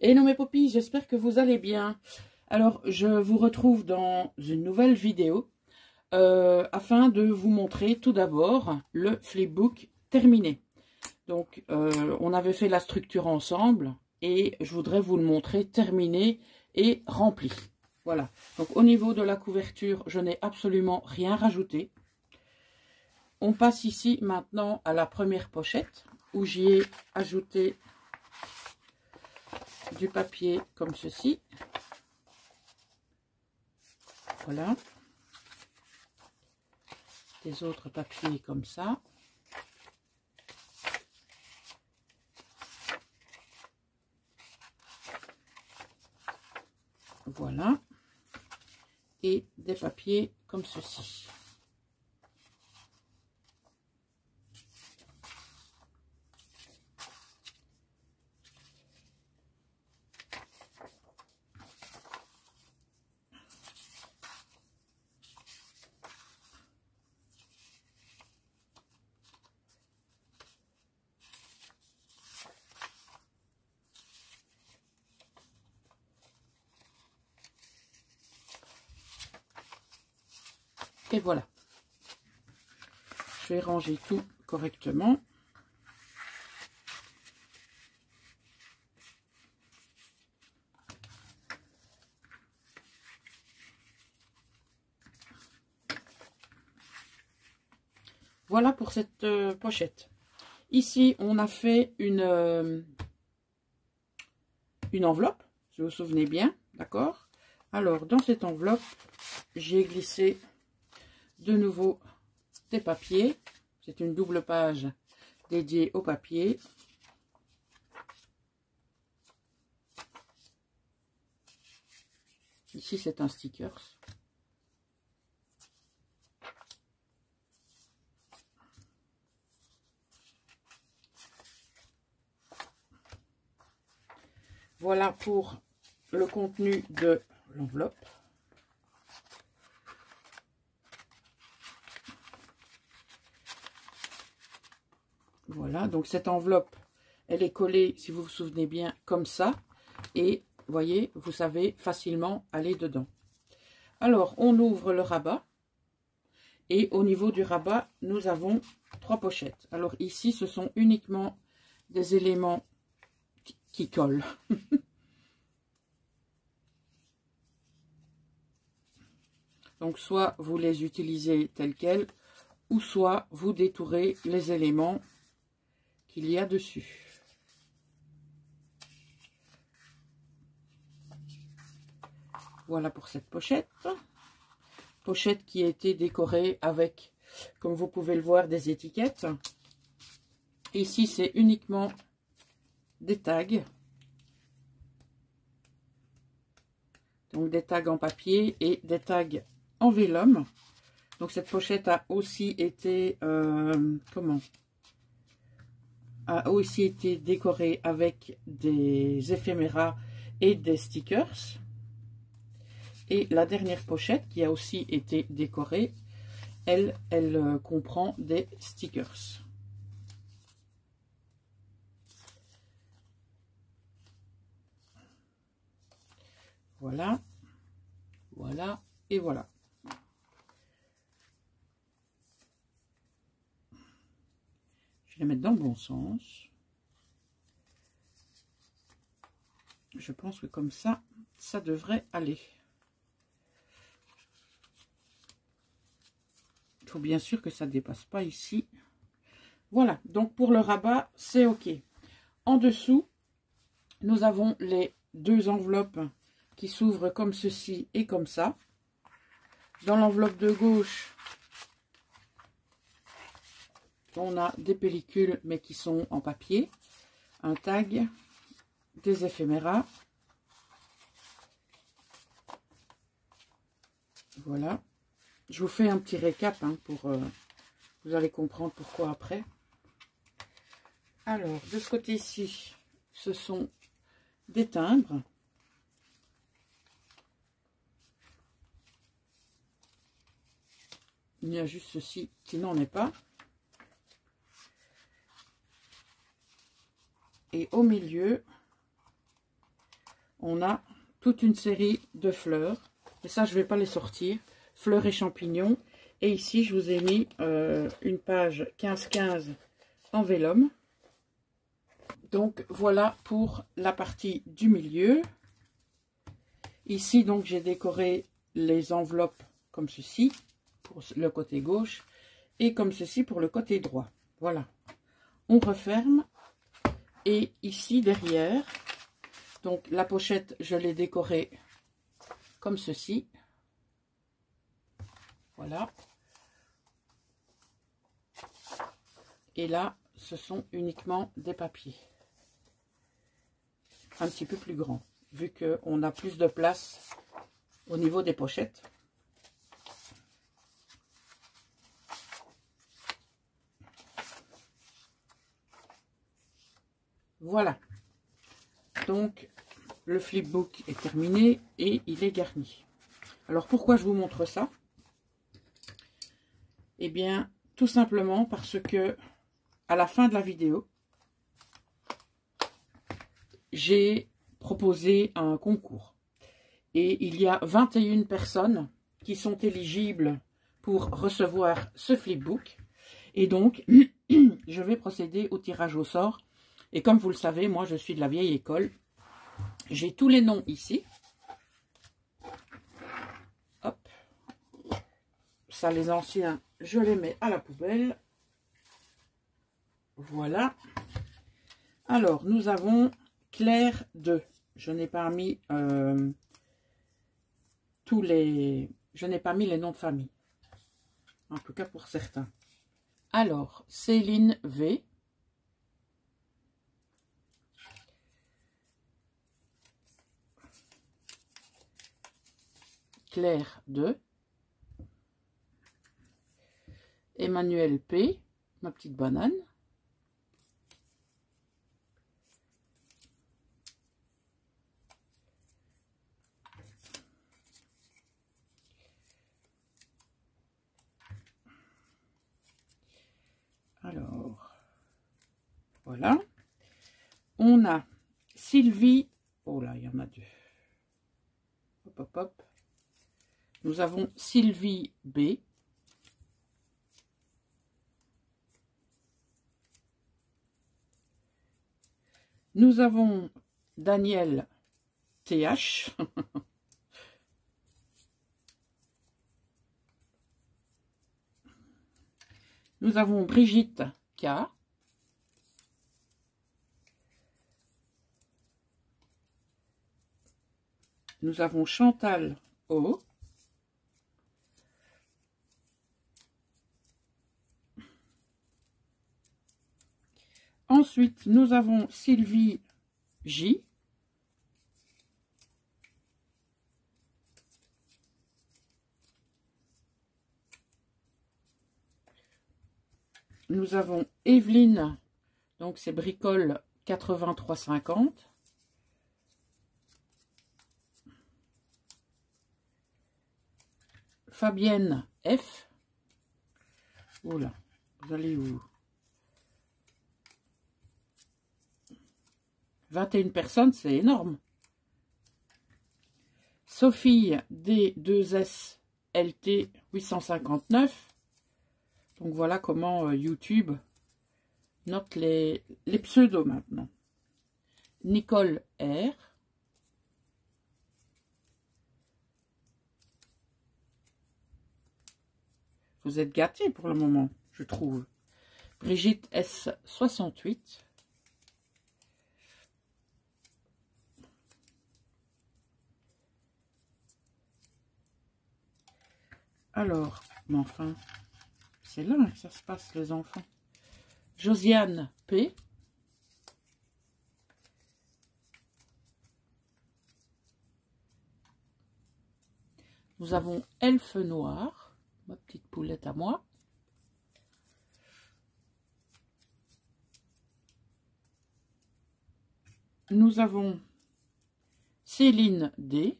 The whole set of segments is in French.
Hello mes popis, j'espère que vous allez bien. Alors, je vous retrouve dans une nouvelle vidéo afin de vous montrer tout d'abord le flipbook terminé. Donc, on avait fait la structure ensemble et je voudrais vous le montrer terminé et rempli. Voilà. Donc, au niveau de la couverture, je n'ai absolument rien rajouté. On passe ici maintenant à la première pochette où j'y ai ajouté du papier comme ceci. Voilà. Des autres papiers comme ça. Voilà. Et des papiers comme ceci. Et voilà. Je vais ranger tout correctement. Voilà pour cette pochette. Ici, on a fait une enveloppe, si vous vous souvenez bien, d'accord? Alors, dans cette enveloppe, j'ai glissé de nouveau des papiers. C'est une double page dédiée au papier. Ici, c'est un sticker. Voilà pour le contenu de l'enveloppe. Voilà, donc cette enveloppe, elle est collée, si vous vous souvenez bien, comme ça. Et, vous voyez, vous savez facilement aller dedans. Alors, on ouvre le rabat. Et au niveau du rabat, nous avons 3 pochettes. Alors ici, ce sont uniquement des éléments qui collent. Donc, soit vous les utilisez tels quels, ou soit vous détourez les éléments qu'il y a dessus. Voilà pour cette pochette. Pochette qui a été décorée avec, comme vous pouvez le voir, des étiquettes. Ici, c'est uniquement des tags. Donc, des tags en papier et des tags en vélum. Donc, cette pochette a aussi été, a aussi été décorée avec des éphéméras et des stickers. Et la dernière pochette qui a aussi été décorée, elle comprend des stickers. Voilà, voilà et voilà. Je vais les mettre dans le bon sens. Je pense que comme ça, ça devrait aller. Il faut bien sûr que ça ne dépasse pas ici. Voilà, donc pour le rabat, c'est OK. En dessous, nous avons les 2 enveloppes qui s'ouvrent comme ceci et comme ça. Dans l'enveloppe de gauche, on a des pellicules, mais qui sont en papier. Un tag, des éphéméras. Voilà. Je vous fais un petit récap hein, pour... vous allez comprendre pourquoi après. Alors, de ce côté-ci, ce sont des timbres. Il y a juste ceci qui n'en est pas. Et au milieu, on a toute une série de fleurs. Et ça, je ne vais pas les sortir. Fleurs et champignons. Et ici, je vous ai mis une page 15-15 en vélum. Donc, voilà pour la partie du milieu. Ici, donc, j'ai décoré les enveloppes comme ceci pour le côté gauche et comme ceci pour le côté droit. Voilà. On referme. Et ici, derrière, donc la pochette, je l'ai décorée comme ceci. Voilà. Et là, ce sont uniquement des papiers. Un petit peu plus grands, vu qu'on a plus de place au niveau des pochettes. Voilà. Donc, le flipbook est terminé et il est garni. Alors, pourquoi je vous montre ça? Eh bien, tout simplement parce que à la fin de la vidéo, j'ai proposé un concours. Et il y a 21 personnes qui sont éligibles pour recevoir ce flipbook. Et donc, je vais procéder au tirage au sort. Et comme vous le savez, moi, je suis de la vieille école. J'ai tous les noms ici. Hop. Ça, les anciens, je les mets à la poubelle. Voilà. Alors, nous avons Claire 2. Je n'ai pas mis je n'ai pas mis les noms de famille. En tout cas pour certains. Alors, Céline V. Claire 2. Emmanuel P. Ma petite banane. Alors, voilà. On a Sylvie. Oh là, il y en a deux. Hop, hop, hop. Nous avons Sylvie B. Nous avons Daniel TH. Nous avons Brigitte K. Nous avons Chantal O. Ensuite, nous avons Sylvie J. Nous avons Evelyne, donc c'est bricole 83,50. Fabienne F. Oula, vous allez où? 21 personnes, c'est énorme. Sophie D2S LT 859. Donc voilà comment YouTube note les pseudos maintenant. Nicole R. Vous êtes gâtés pour le moment, je trouve. Brigitte S 68. Alors, mais enfin, c'est là que ça se passe, les enfants. Josiane P. Nous avons Elfe Noir, ma petite poulette à moi. Nous avons Céline D.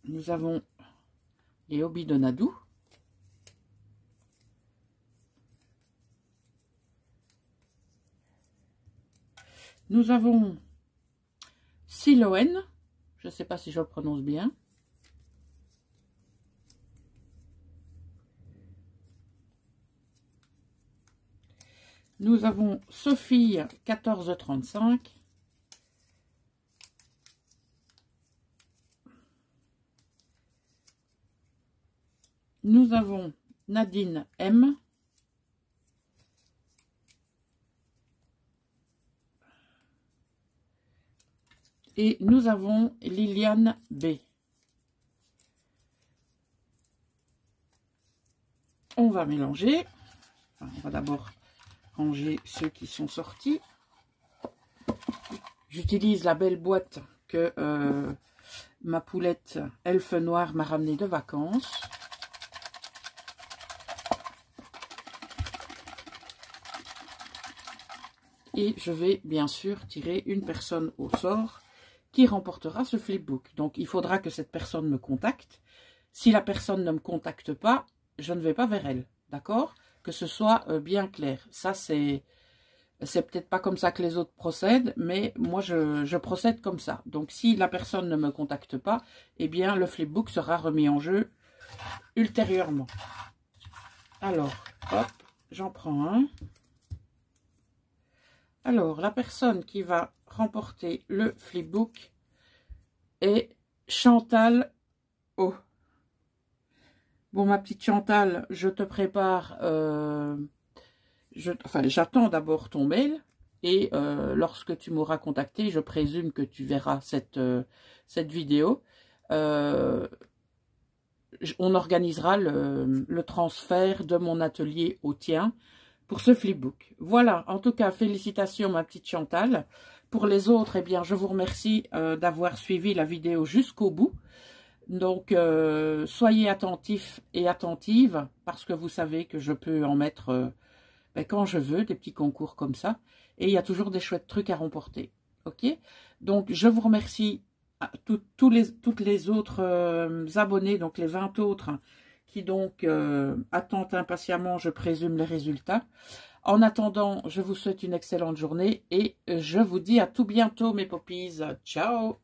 Nous avons les hobbies de Nadou. Nous avons Siloen, je ne sais pas si je le prononce bien. Nous avons Sophie 1435. Nous avons Nadine M. Et nous avons Liliane B. On va mélanger. Enfin, on va d'abord ranger ceux qui sont sortis. J'utilise la belle boîte que ma poulette Elfe Noire m'a ramenée de vacances. Et je vais bien sûr tirer une personne au sort qui remportera ce flipbook. Donc il faudra que cette personne me contacte. Si la personne ne me contacte pas, je ne vais pas vers elle. D'accord? Que ce soit bien clair. Ça, c'est peut-être pas comme ça que les autres procèdent, mais moi, je procède comme ça. Donc, si la personne ne me contacte pas, eh bien, le flipbook sera remis en jeu ultérieurement. Alors, hop, j'en prends un. Alors, la personne qui va remporter le flipbook est Chantal O. Bon, ma petite Chantal, je te prépare, j'attends d'abord ton mail et lorsque tu m'auras contacté, je présume que tu verras cette vidéo. On organisera le transfert de mon atelier au tien pour ce flipbook. Voilà, en tout cas, félicitations ma petite Chantal. Pour les autres, eh bien, je vous remercie d'avoir suivi la vidéo jusqu'au bout. Donc, soyez attentifs et attentives, parce que vous savez que je peux en mettre quand je veux, des petits concours comme ça. Et il y a toujours des chouettes trucs à remporter. Ok? Donc, je vous remercie à toutes les autres abonnés, donc les 20 autres, qui donc attendent impatiemment, je présume, les résultats. En attendant, je vous souhaite une excellente journée et je vous dis à tout bientôt, mes poppies. Ciao!